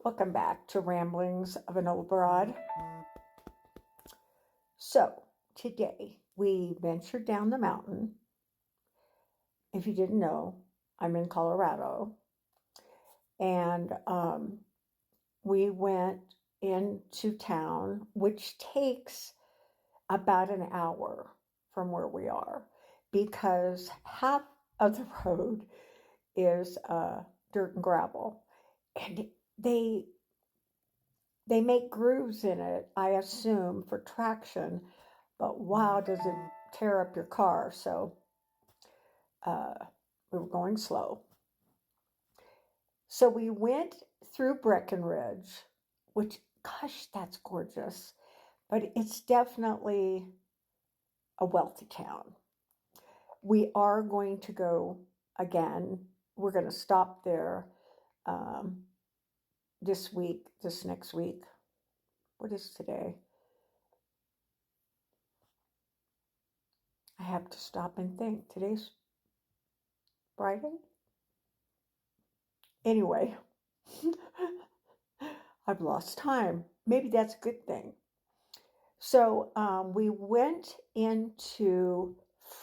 Welcome back to Ramblings of an Old Broad. So, today we ventured down the mountain. If you didn't know, I'm in Colorado. And we went into town, which takes about an hour from where we are, because half of the road is dirt and gravel. And they make grooves in it, I assume, for traction, but wow, does it tear up your car. So we were going slow. So we went through Breckenridge, which, gosh, that's gorgeous. But it's definitely a wealthy town. We are going to go again. We're going to stop there this next week. What is today? I have to stop and think. Today's Friday? Anyway, I've lost time. Maybe that's a good thing. So we went into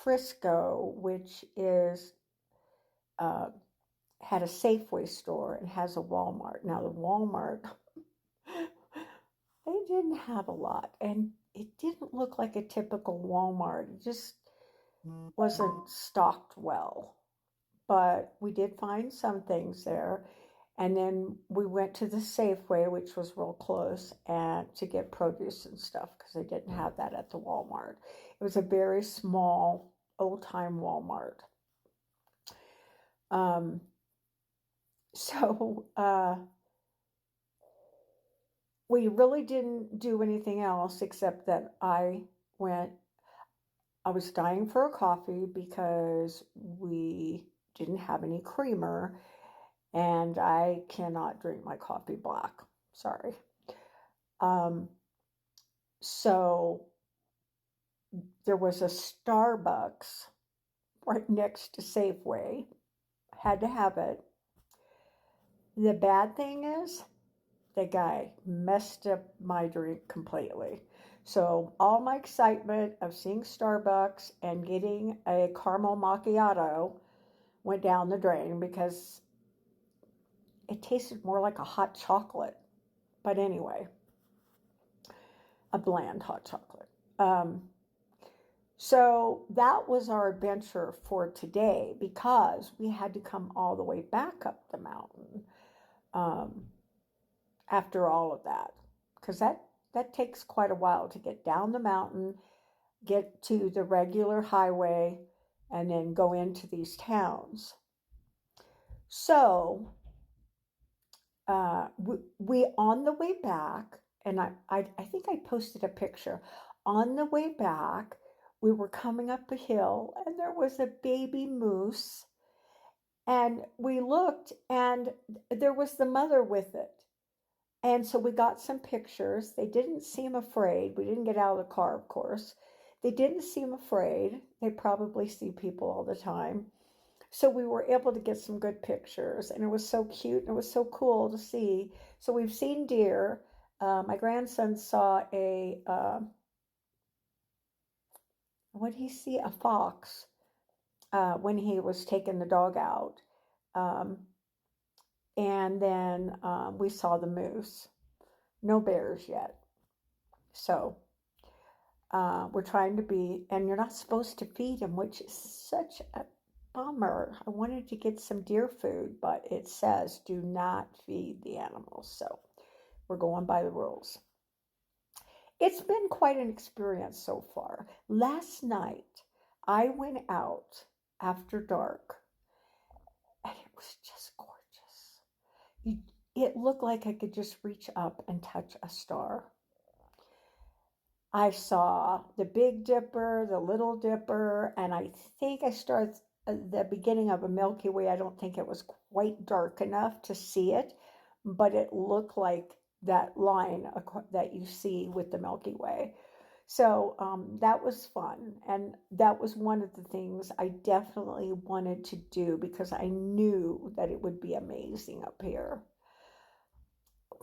Frisco, which is had a Safeway store and has a Walmart. Now the Walmart, they didn't have a lot, and it didn't look like a typical Walmart. It just wasn't stocked well. But we did find some things there. And then we went to the Safeway, which was real close, and to get produce and stuff because they didn't have that at the Walmart. It was a very small, old-time Walmart. So we really didn't do anything else except that I was dying for a coffee because we didn't have any creamer. And I cannot drink my coffee black. Sorry. So there was a Starbucks right next to Safeway. Had to have it. The bad thing is, the guy messed up my drink completely. So all my excitement of seeing Starbucks and getting a caramel macchiato went down the drain because it tasted more like a hot chocolate. But anyway, a bland hot chocolate. So that was our adventure for today because we had to come all the way back up the mountain after all of that. Because that takes quite a while to get down the mountain, get to the regular highway, and then go into these towns. So we on the way back, and I think I posted a picture. On the way back, we were coming up a hill, and there was a baby moose. And we looked, and there was the mother with it. And so we got some pictures. They didn't seem afraid. We didn't get out of the car, of course. They didn't seem afraid. They probably see people all the time. So we were able to get some good pictures, and it was so cute, and it was so cool to see. So we've seen deer. My grandson saw what did he see? A fox when he was taking the dog out. And then we saw the moose. No bears yet. So we're trying to be, and you're not supposed to feed them, which is such a bummer. I wanted to get some deer food, but it says do not feed the animals. So we're going by the rules. It's been quite an experience so far. Last night, I went out after dark, and it was just gorgeous. It looked like I could just reach up and touch a star. I saw the Big Dipper, the Little Dipper, and I think I started the beginning of a Milky Way. I don't think it was quite dark enough to see it, but it looked like that line that you see with the Milky Way. So that was fun. And that was one of the things I definitely wanted to do because I knew that it would be amazing up here.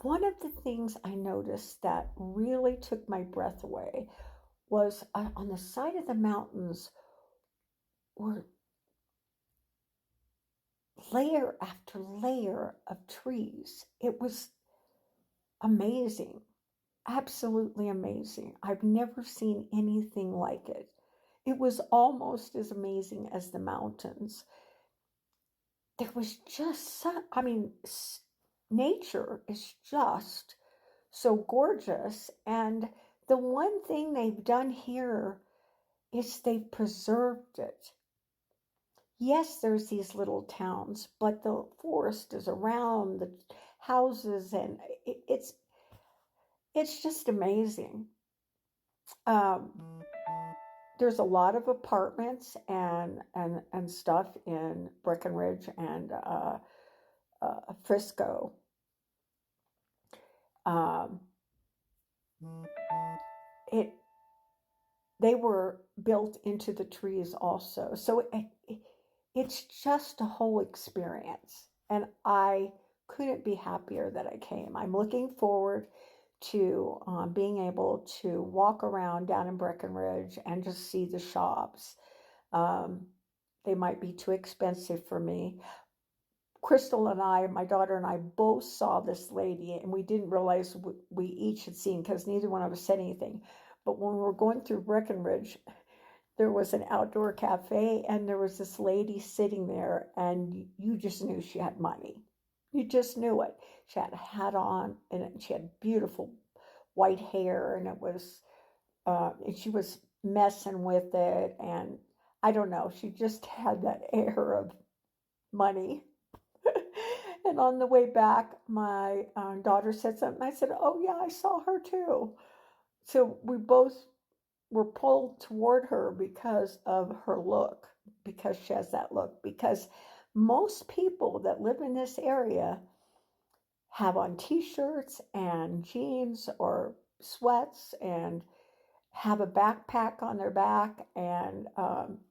one of the things I noticed that really took my breath away was on the side of the mountains were layer after layer of trees. It was amazing, absolutely amazing. I've never seen anything like it. It was almost as amazing as the mountains. There was just nature is just so gorgeous. And the one thing they've done here is they've preserved it. Yes, there's these little towns, but the forest is around the houses, and it's just amazing. Um, there's a lot of apartments and stuff in Breckenridge and Frisco. Um, it they were built into the trees also, so it's just a whole experience, and I couldn't be happier that I came. I'm looking forward to being able to walk around down in Breckenridge and just see the shops. Um, they might be too expensive for me. Crystal and I, my daughter and I, both saw this lady, and we didn't realize we each had seen because neither one of us said anything. But when we were going through Breckenridge, there was an outdoor cafe, and there was this lady sitting there, and you just knew she had money. You just knew it. She had a hat on, and she had beautiful white hair, and and she was messing with it, and I don't know, she just had that air of money. And on the way back, my daughter said something. I said, "Oh yeah, I saw her too." So we both were pulled toward her because of her look, because she has that look. Because most people that live in this area have on t-shirts and jeans or sweats and have a backpack on their back, and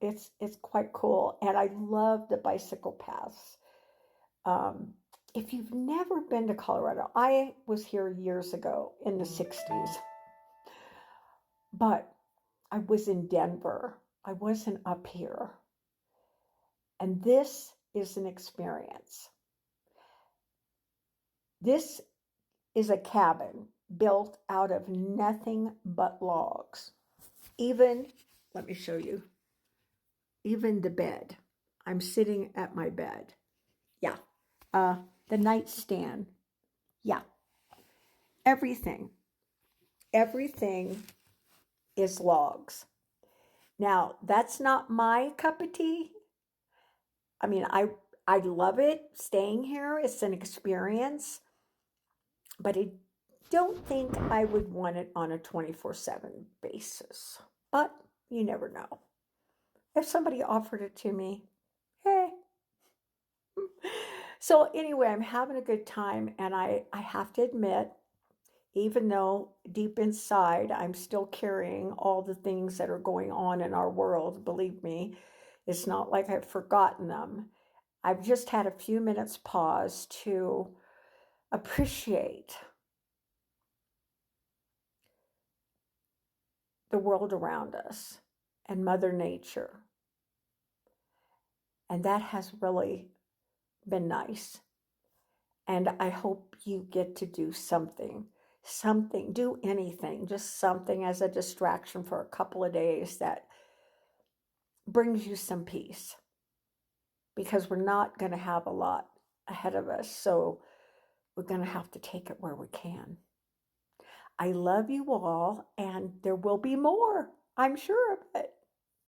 it's quite cool. And I love the bicycle paths. Um, if you've never been to Colorado, I was here years ago in the 60s, but I was in Denver. I wasn't up here. And this is an experience. This is a cabin built out of nothing but logs. Even, let me show you, even the bed. I'm sitting at my bed. Yeah. The nightstand. Yeah. Everything. Everything is logs. Now, that's not my cup of tea. I mean, I love it staying here. It's an experience, but I don't think I would want it on a 24/7 basis. But you never know. If somebody offered it to me, hey. So anyway, I'm having a good time, and I have to admit, even though deep inside I'm still carrying all the things that are going on in our world, believe me, it's not like I've forgotten them. I've just had a few minutes pause to appreciate the world around us and Mother Nature. And that has really been nice. And I hope you get to do something, do anything, just something as a distraction for a couple of days that brings you some peace. Because we're not going to have a lot ahead of us. So we're going to have to take it where we can. I love you all, and there will be more. I'm sure of it.